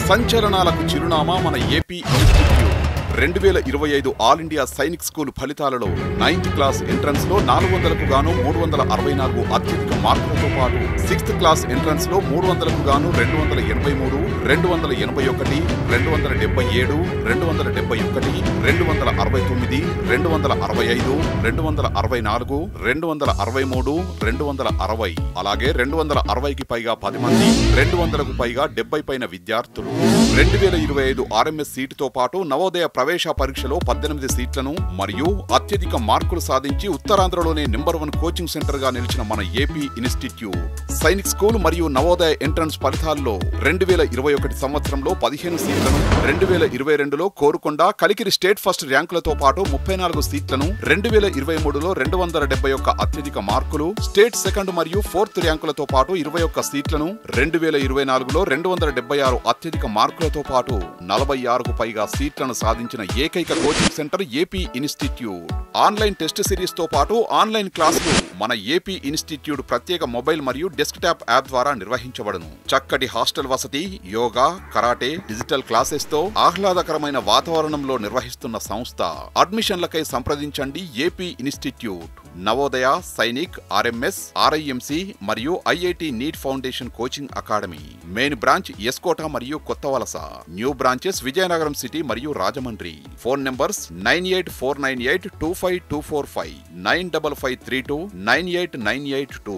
సంచలనాలకు చిరునామా మన AP institute 2025 all India Sainik school ఫలితాలలో 9th క్లాస్ ఎంట్రన్స్ లో 400కు గాను 364 అత్యధిక మార్కులతో పాటు 6th క్లాస్ ఎంట్రన్స్ లో 300కు గాను 283, 281, 277, 271, 269, 265, 264, 263, 260 అలాగే 260కి పైగా 10 మంది 200కు పైగా 70 పైన విద్యార్థులు 2025 ఆర్ఎంఎస్ సీటుతో పాటు నవోదయ ప్రవేశ పరీక్షలో 18 సీట్లను మరియు అత్యధిక మార్కులు సాధించి ఉత్తరాంధ్రలోనే నెంబర్ 1 కోచింగ్ సెంటర్ గా నిలిచిన మన ఏపీ ఇన్స్టిట్యూట్ సైనిక్ స్కూల్ మరియు నవోదయ ఎంట్రన్స్ ఫలితాల్లో 2021 సంవత్సరంలో 15 సీట్లను 2022లో కోరుకొండ కలికిరి స్టేట్ ఫస్ట్ ర్యాంకులతో పాటు 34 సీట్లను 2023లో 271 అత్యధిక మార్కులు స్టేట్ సెకండ్ మరియు 4th ర్యాంకులతో పాటు 21 సీట్లను 2024లో 276 అత్యధిక మార్కులతో పాటు 46కు పైగా సీట్లను సాధించిన ఏకైక coaching centre AP institute online test series తో పాటు ఆన్లైన్ క్లాసులు మన ఏపీ ఇన్స్టిట్యూట్ ప్రత్యేక మొబైల్ మరియు డెస్క్టాప్ యాప్ ద్వారా నిర్వహించబడును చక్కటి హాస్టల్ వసతి యోగా కరాటే డిజిటల్ క్లాసెస్ తో ఆహ్లాదకరమైన వాతావరణంలో నిర్వహిస్తున్న సంస్థ అడ్మిషన్లకై సంప్రదించండి AP institute Navodaya Sainik RMS RIMC మరియు IIT NEET foundation coaching academy main branch S Kota మరియు Kothavalasa new branches Vizianagaram city మరియు రాజమండ్రి ఫోన్ నంబర్స్ 9849825245 95532 98982